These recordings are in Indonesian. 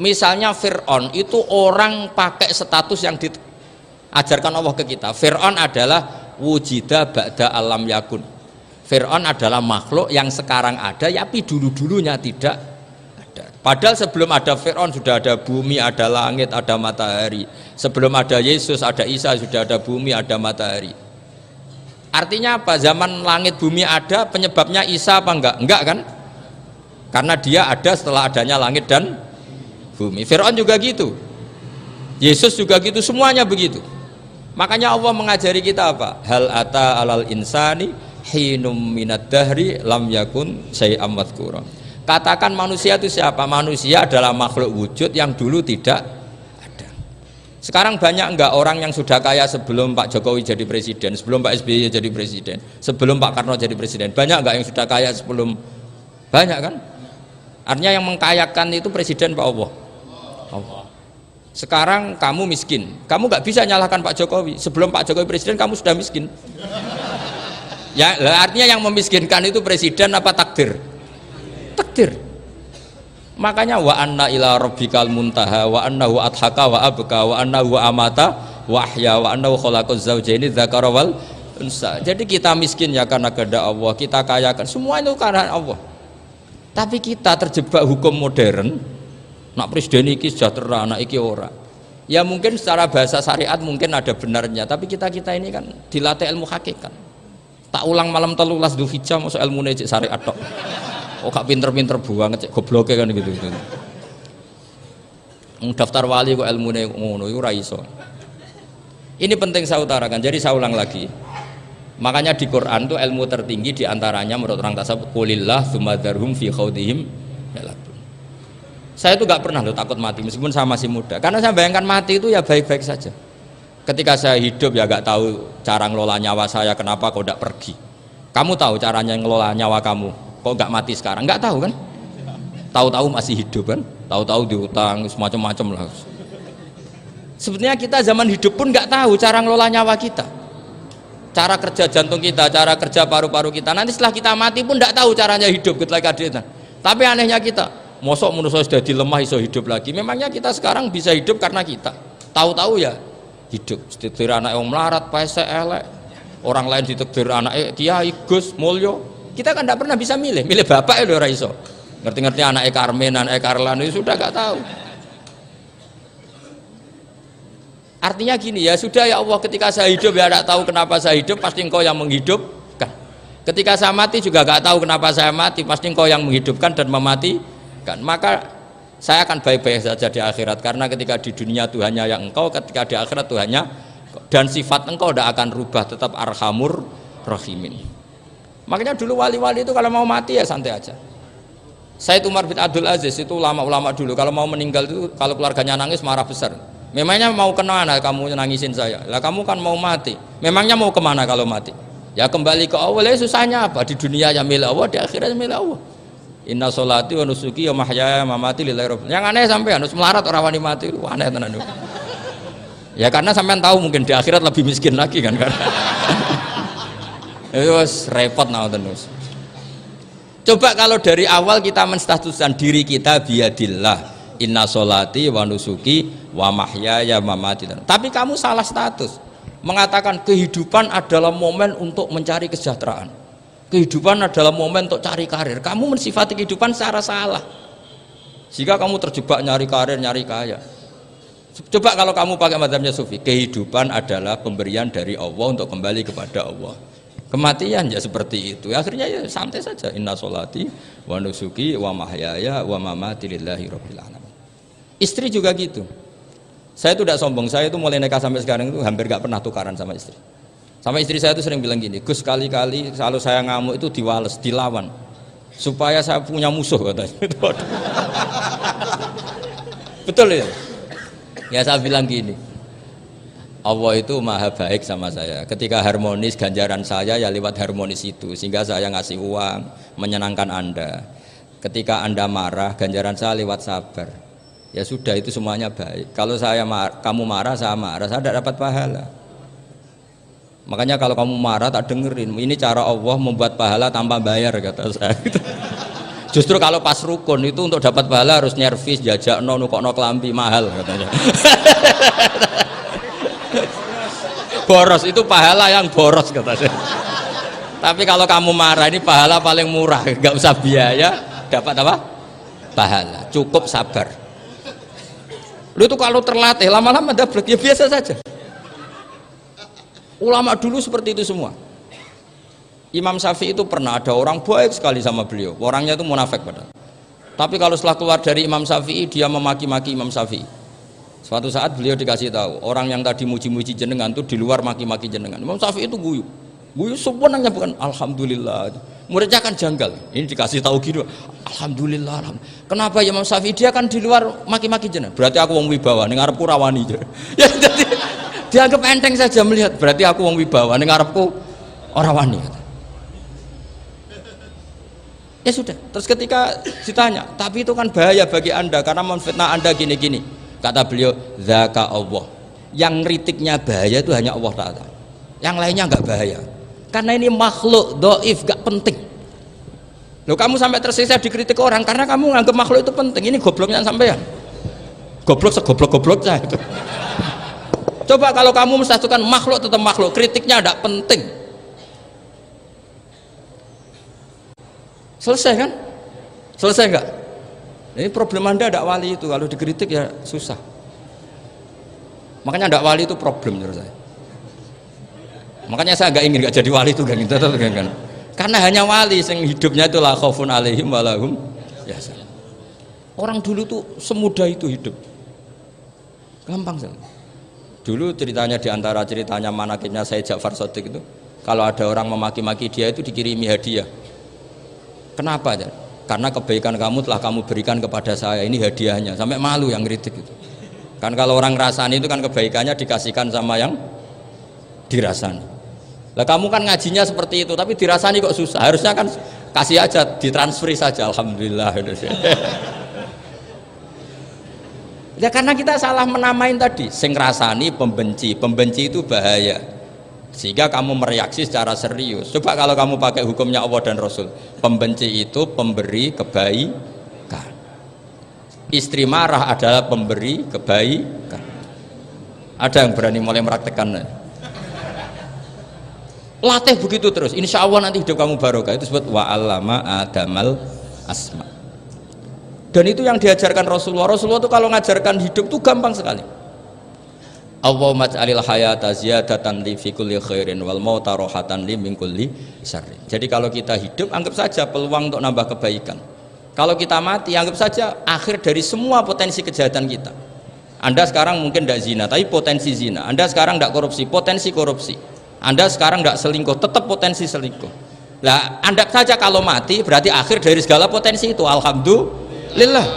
Misalnya Fir'aun itu orang pakai status yang diajarkan Allah ke kita. Fir'aun adalah wujida ba'da alam yakun. Fir'aun adalah makhluk yang sekarang ada, tapi dulu-dulunya tidak ada. Padahal sebelum ada Fir'aun sudah ada bumi, ada langit, ada matahari. Sebelum ada Yesus, ada Isa, sudah ada bumi, ada matahari. Artinya apa? Zaman langit bumi ada, penyebabnya Isa apa enggak? Enggak kan? Karena dia ada setelah adanya langit dan bumi. Fir'aun juga gitu, Yesus juga gitu, semuanya begitu. Makanya Allah mengajari kita apa? Hal ata alal insani hinum minad dahri lam yakun syai'am madhkura. Katakan manusia itu siapa? Manusia adalah makhluk wujud yang dulu tidak ada. Sekarang banyak enggak orang yang sudah kaya sebelum Pak Jokowi jadi presiden, sebelum Pak SBY jadi presiden, sebelum Pak Karno jadi presiden? Banyak enggak yang sudah kaya sebelum? Banyak kan? Artinya yang mengkayakan itu presiden Pak Allah. Sekarang kamu miskin, kamu nggak bisa nyalahkan Pak Jokowi. Sebelum Pak Jokowi presiden kamu sudah miskin. Ya, artinya yang memiskinkan itu presiden apa takdir? Takdir. Makanya wa anna ila rabbikal muntaha wa annahu adhaka wa abka wa annahu amata wa ahya wa annahu khalaqaz zawjaini dzakara wal unsa. Jadi kita miskin ya karena kehendak Allah, kita kaya kan semua itu karena Allah. Tapi kita terjebak hukum modern. Nak presiden iki sejahtera, anak iki ora. Ya mungkin secara bahasa syariat mungkin ada benarnya, tapi kita ini kan dilatih ilmu hakikat. Tak ulang malam 13 Dzulhijjah masuk ilmu cek syariat tok. Oh gak pinter-pinter banget cek gobloke kan gitu. Daftar wali kok ilmune ngono iku ora iso. Ini penting saya utarakan. Jadi saya ulang lagi. Makanya di Quran tuh ilmu tertinggi diantaranya menurut orang tasawuf qulillah tsumma dzarhum fi khaudihim yalabun. Saya itu gak pernah loh takut mati meskipun saya masih muda, karena saya bayangkan mati itu ya baik-baik saja. Ketika saya hidup ya gak tahu cara ngelola nyawa saya, kenapa kok gak pergi. Kamu tahu caranya ngelola nyawa kamu, kok gak mati sekarang? Gak tahu kan? Tahu-tahu masih hidup kan? Tahu-tahu diutang semacam-macam lah. Sebetulnya kita zaman hidup pun gak tahu cara ngelola nyawa kita, cara kerja jantung kita, cara kerja paru-paru kita. Nanti setelah kita mati pun gak tahu caranya hidup ketika kita. Tapi anehnya kita mosok manusia sudah dilemah iso hidup lagi. Memangnya kita sekarang bisa hidup karena kita tahu-tahu ya hidup. Ditakdir anak yang melarat, pesek, elek. Orang lain ditakdir anak Kiai, Gus, Mulyo. Kita kan tidak pernah bisa milih bapak itu ora iso. Ngerti-ngerti anak Karmen, anak Karlan itu sudah gak tahu. Artinya gini ya sudah ya Allah, ketika saya hidup ya tidak tahu kenapa saya hidup, pasti Engkau yang menghidupkan. Ketika saya mati juga gak tahu kenapa saya mati, pasti Engkau yang menghidupkan dan mematikan. Maka saya akan baik-baik saja di akhirat, karena ketika di dunia Tuhannya yang Engkau, ketika di akhirat Tuhannya, dan sifat Engkau tidak akan rubah, tetap arhamur rahimin. Makanya dulu wali-wali itu kalau mau mati ya santai aja. Said Umar bin Abdul Aziz itu ulama-ulama dulu kalau mau meninggal itu kalau keluarganya nangis marah besar. Memangnya mau kemana kamu nangisin saya? Lah kamu kan mau mati. Memangnya mau kemana kalau mati? Ya kembali ke Allah. Susahnya apa? Di dunia ya milik Allah, di akhirat milik Allah. Inna sholati wa nusuki wa mahyaya wa mamati lillahi rabbil. Yang aneh sampai harus melarat orang wani mati, aneh tenan. Ya karena sampean tahu mungkin di akhirat lebih miskin lagi kan. Itu repot terus. Coba kalau dari awal kita menstatuskan diri kita biadillah, inna sholati wa nusuki wa mahyaya wa mamati. Tapi kamu salah status. Mengatakan kehidupan adalah momen untuk mencari kesejahteraan. Kehidupan adalah momen untuk cari karir. Kamu mensifati kehidupan secara salah. Jika kamu terjebak nyari karir, nyari kaya. Coba kalau kamu pakai mazhabnya Sufi, kehidupan adalah pemberian dari Allah untuk kembali kepada Allah. Kematian ya seperti itu. Akhirnya ya santai saja. Inna sholati wa nusuki wa mahyaya wa mamati lillahi rabbil alamin. Istri juga gitu. Saya itu tidak sombong. Saya itu mulai nikah sampai sekarang itu hampir gak pernah tukaran sama istri. Sama istri saya itu sering bilang gini, Gus kali-kali kalau saya ngamuk itu diwales, dilawan supaya saya punya musuh katanya. Betul ya? Ya saya bilang gini, Allah itu maha baik sama saya. Ketika harmonis ganjaran saya ya lewat harmonis itu, sehingga saya ngasih uang menyenangkan Anda. Ketika Anda marah ganjaran saya lewat sabar. Ya sudah itu semuanya baik. Kalau kamu marah saya tidak dapat pahala. Makanya kalau kamu marah tak dengerin, ini cara Allah membuat pahala tanpa bayar kata saya. Justru kalau pas rukun itu untuk dapat pahala harus nyervis, jajakno, nukokno kelambi mahal katanya. Boros itu pahala yang boros katanya. Tapi kalau kamu marah ini pahala paling murah, nggak usah biaya, dapat apa? Pahala, cukup sabar. Lu itu kalau terlatih lama-lama dapat ya biasa saja. Ulama dulu seperti itu semua. Imam Syafi'i itu pernah ada orang baik sekali sama beliau, orangnya itu munafik padahal. Tapi kalau setelah keluar dari Imam Syafi'i dia memaki-maki Imam Syafi'i. Suatu saat beliau dikasih tahu orang yang tadi muji-muji jenengan itu di luar maki-maki jenengan. Imam Syafi'i itu guyu sebenarnya bukan alhamdulillah. Muridnya kan janggal. Ini dikasih tahu gitu, alhamdulillah. Kenapa ya Imam Syafi'i dia kan di luar maki-maki jenengan? Berarti aku wong wibawa, ning ngarepku rawani. Ya jadi dianggap enteng saja melihat. Berarti aku wong wibawa, ning ngarepku ora wani. Ya sudah, terus ketika ditanya, tapi itu kan bahaya bagi anda karena memfitnah anda gini-gini. Kata beliau, zaka Allah. Yang kritiknya bahaya itu hanya Allah Ta'ala. Yang lainnya nggak bahaya. Karena ini makhluk, doif, gak penting. Loh kamu sampai tersiksa dikritik orang karena kamu nganggap makhluk itu penting. Ini gobloknya sampean. Goblok segoblok-gobloknya itu. Coba kalau kamu mensatukan makhluk tetap makhluk, kritiknya tidak penting. Selesai kan? Selesai enggak? Ini problem anda ada wali itu, kalau dikritik ya susah. Makanya ada wali itu problem menurut saya. Makanya saya enggak ingin enggak jadi wali itu kan. Karena hanya wali yang hidupnya itu la khaufun alaihim walahum yahzanun. Orang dulu tuh semudah itu hidup. Gampang sekali. Dulu ceritanya diantara ceritanya manakibnya Sayyid Ja'far Shadiq itu, kalau ada orang memaki-maki dia itu dikirimi hadiah. Kenapa? Karena kebaikan kamu telah kamu berikan kepada saya, ini hadiahnya. Sampai malu yang kritik itu. Kan kalau orang rasani itu kan kebaikannya dikasihkan sama yang dirasani. Lah kamu kan ngajinya seperti itu, tapi dirasani kok susah. Harusnya kan kasih aja, ditransferi saja. Alhamdulillah. Ya karena kita salah menamain tadi. Sing rasani pembenci, pembenci itu bahaya. Sehingga kamu mereaksi secara serius. Coba kalau kamu pakai hukumnya Allah dan Rasul, pembenci itu pemberi kebaikan, istri marah adalah pemberi kebaikan. Ada yang berani mulai meraktekan? Latih begitu terus, insya Allah nanti hidup kamu barokah. Itu disebut wa'allama adamal asma. Dan itu yang diajarkan Rasulullah. Rasulullah itu kalau ngajarkan hidup itu gampang sekali. Allahumma ja'alil hayata ziyadatan li fi kulli khairin wal mauta rohatan li min kulli syarrin. Jadi kalau kita hidup anggap saja peluang untuk nambah kebaikan. Kalau kita mati anggap saja akhir dari semua potensi kejahatan kita. Anda sekarang mungkin tidak zina tapi potensi zina. Anda sekarang tidak korupsi, potensi korupsi. Anda sekarang tidak selingkuh, tetap potensi selingkuh. Lah anggap saja kalau mati berarti akhir dari segala potensi itu. Alhamdulillah.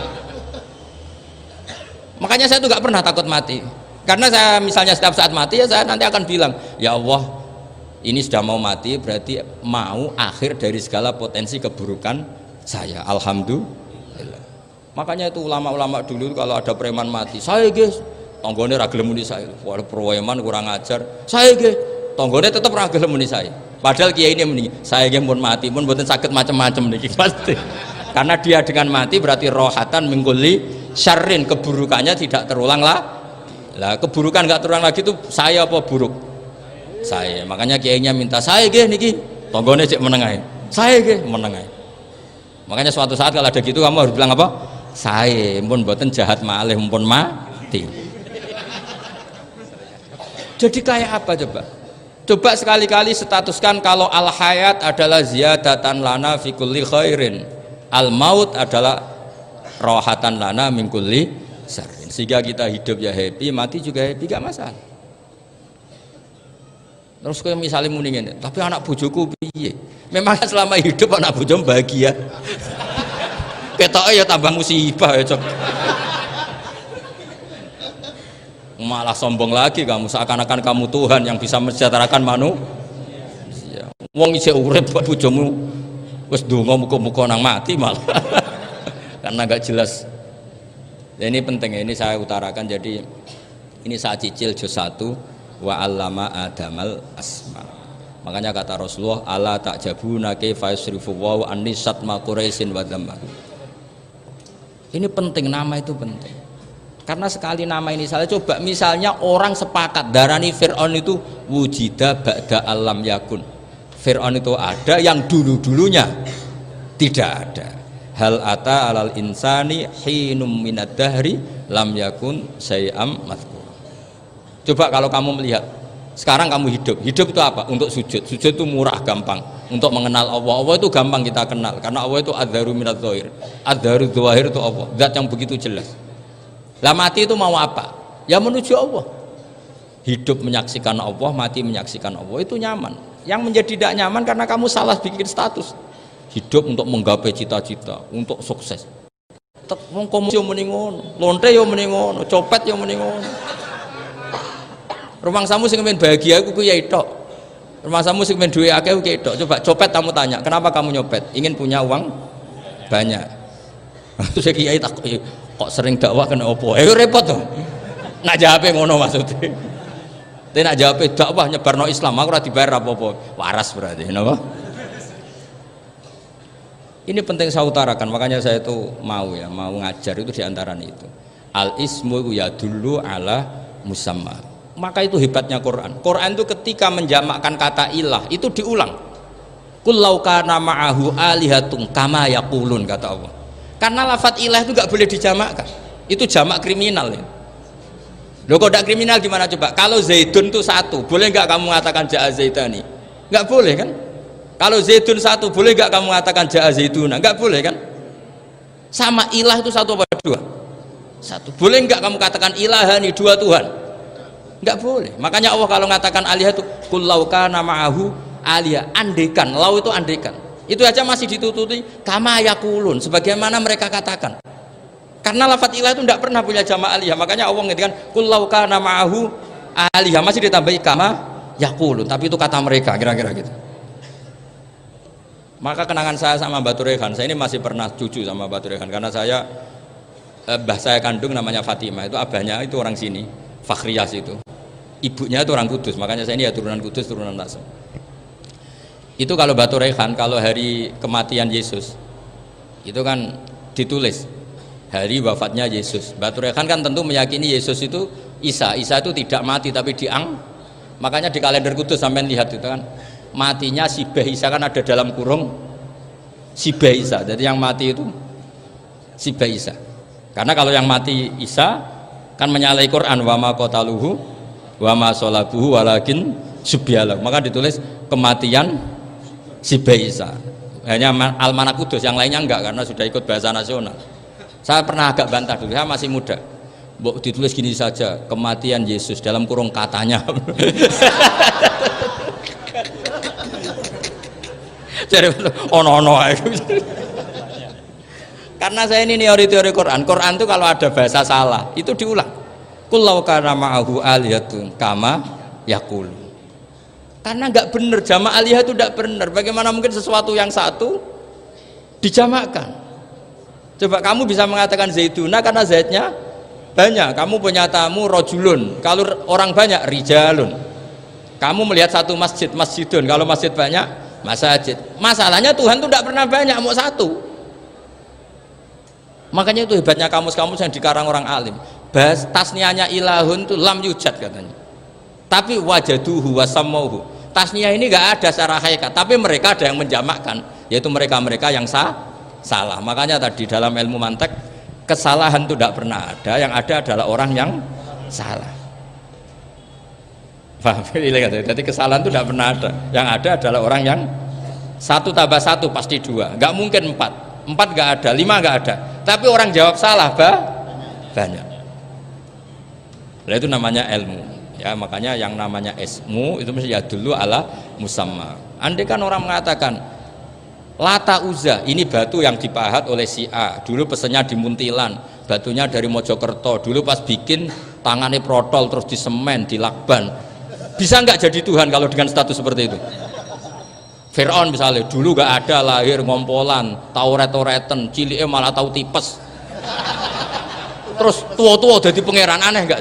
Makanya saya tuh nggak pernah takut mati. Karena saya misalnya setiap saat mati ya saya nanti akan bilang, ya Allah ini sudah mau mati berarti mau akhir dari segala potensi keburukan saya. Alhamdulillah. Makanya itu ulama-ulama dulu kalau ada preman mati, saya guys tonggone ra gelem muni saya. Wah preman kurang ajar. Saya guys tonggone tetap ra gelem muni saya. Padahal kiai ini muni, saya guys pun mati pun mboten sakit macam-macam niki pasti. Karena dia dengan mati berarti rohatan mengkuli syarrin, keburukannya tidak terulang lah. Lah keburukan nggak terulang lagi itu saya apa buruk? Saya. Makanya kiainya minta saya ge niki tonggone cek menengahin. Saya ge menengahin. Makanya suatu saat kalau ada gitu kamu harus bilang apa? Saya pun buatan jahat malih pun mati. Jadi kayak apa coba? Coba sekali-kali statuskan kalau al hayat adalah ziyadatan lana fi kulli khairin. Al maut adalah rohatan lana min kulli syarrin. Sehingga kita hidup ya happy, mati juga happy, gak masalah. Terus kayak misalnya mendingin, tapi anak bojoku piye? Memang selama hidup anak bojomu bahagia. Ketoknya ya tambah musibah ya cok. Malah sombong lagi kamu, seakan-akan kamu Tuhan yang bisa mensejahterakan manusia. Wong isih urip buat bojomu wis ndonga muga-muga nang mati malah. Karena gak jelas. Dan ini penting, ini saya utarakan. Jadi ini saya cicil juz 1 wa allama adamal asma. Makanya kata Rasulullah, ala ta'jabuna kaifa yusrifu wa anisat ma quraisin wa dhamma. Ini penting, nama itu penting. Karena sekali nama ini salah, coba misalnya orang sepakat darani Fir'aun itu wujida ba'da alam yakun. Fir'aun itu ada yang dulu-dulunya tidak ada. Hal ata alal insani hinum minad dahri lam yakun syai'am madhkur. Coba kalau kamu melihat sekarang kamu hidup itu apa? Untuk sujud itu murah, gampang. Untuk mengenal Allah itu gampang kita kenal, karena Allah itu adzaru minadz dzahir. Adzaru dzahir itu Allah, zat yang begitu jelas. Lah mati itu mau apa? Ya menuju Allah. Hidup menyaksikan Allah, mati menyaksikan Allah, itu nyaman. Yang menjadi tidak nyaman karena kamu salah bikin status. Hidup untuk menggapai cita-cita, untuk sukses. Wong komunis yo muni ngono, lonte yo muni ngono, copet yo muni ngono. Rumangsamu sing men bahagia iku ya tok. Rumangsamu sing men duwe akeh ku tok. Coba copet kamu tanya, kenapa kamu nyopet? Ingin punya uang banyak. Terus kiai tak kok sering dakwah kena opo? Repot tuh. Nak jawabe ngono maksudnya. Tapi nak jawabe dakwah nyebarno Islam, aku ora dibayar apa-apa. Waras berarti, napa? Ini penting saya utarakan, makanya saya itu mau ngajar itu diantaranya itu. Al ismu ya dulu ala musamma. Maka itu hebatnya Quran. Quran itu ketika menjamakkan kata ilah itu diulang. Qul law kana ma'ahu alihatun kama yaqulun, kata Allah. Karena lafadz ilah itu nggak boleh dijamakkan. Itu jamak kriminal ya. Loh kok tidak kriminal gimana coba? Kalau Zaidun itu satu, boleh nggak kamu mengatakan ja'a Zaidani? Nggak boleh kan? Kalau Zaidun satu, boleh nggak kamu mengatakan ja'a Zaiduna? Nggak boleh kan? Sama ilah itu satu apa dua? Satu. Boleh nggak kamu katakan ilahani, dua Tuhan? Nggak boleh. Makanya Allah kalau mengatakan alihah itu qul law kana ma'ahu alihah, andekan. Lau itu andekan. Itu aja masih ditututi kama yakulun, sebagaimana mereka katakan. Karena lafadz ilah itu tidak pernah punya jamak alihah. Makanya Allah mengatakan qul law kana ma'ahu alihah, masih ditambahi kama yakulun, tapi itu kata mereka, kira-kira gitu. Maka kenangan saya sama Mbak Turehan, saya ini masih pernah cucu sama Mbak Turehan karena saya mbah saya kandung namanya Fatimah, itu abahnya itu orang sini, Fakhriyas itu. Ibunya itu orang Kudus, makanya saya ini ya turunan Kudus, turunan Tasem. Itu kalau Mbak Turehan, kalau hari kematian Yesus itu kan ditulis hari wafatnya Yesus. Mbak Turehan kan tentu meyakini Yesus itu Isa itu tidak mati tapi makanya di kalender Kudus sampai lihat itu kan matinya Sibah Isa, kan ada dalam kurung Sibah Isa, jadi yang mati itu Sibah Isa. Karena kalau yang mati Isa kan menyalahi Quran, wa ma qataluhu wa ma sholabuhu walakin subyalah, maka ditulis kematian Sibah Isa. Hanya Almanak Kudus, yang lainnya enggak karena sudah ikut bahasa nasional. Saya pernah agak bantah dulu, saya masih muda, ditulis gini saja, kematian Yesus dalam kurung katanya. Ono karena saya ini teori Quran itu kalau ada bahasa salah itu diulang. Qul law kana ma'ahu alihatun kama yaqul. Karena nggak benar, jamak alihah itu tidak benar. Bagaimana mungkin sesuatu yang satu dijamakkan? Coba kamu bisa mengatakan Zaiduna karena Zaidnya banyak. Kamu punya tamu rojulun, kalau orang banyak rijalun. Kamu melihat satu masjid, masjidun, kalau masjid banyak masjid. Masalahnya Tuhan itu tidak pernah banyak, mau satu. Makanya itu hebatnya kamus-kamus yang dikarang orang alim. Bahas tasniahnya ilahun itu lam yujad katanya. Tapi wajaduhu wasamauhu. Tasniah ini nggak ada secara hakikat, tapi mereka ada yang menjamakkan, yaitu mereka-mereka yang salah. Makanya tadi dalam ilmu mantek kesalahan itu tidak pernah ada, yang ada adalah orang yang salah. Jadi kesalahan itu tidak pernah ada, yang ada adalah orang yang satu tambah satu pasti dua, nggak mungkin empat nggak ada, lima nggak ada, tapi orang jawab salah banyak. Nah, itu namanya ilmu ya. Makanya yang namanya ismu itu mesti ya dulu ala musamma. Andai kan orang mengatakan Lata Uzza ini batu yang dipahat oleh si A, dulu pesennya di Muntilan, batunya dari Mojokerto, dulu pas bikin tangannya protol terus disemen, dilakban. Bisa nggak jadi Tuhan kalau dengan status seperti itu? Fir'aun misalnya, dulu nggak ada, lahir ngompolan, tahu retoreten, ciliknya malah tahu tipes, terus tua-tua jadi pangeran, aneh nggak?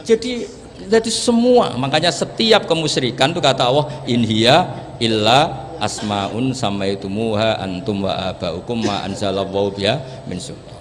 Jadi Jadi semua, makanya setiap kemusyrikan itu kata Allah inhiya illa asmaun samaitumuha antum wa abaukum ma anzalallahu biha min sultan.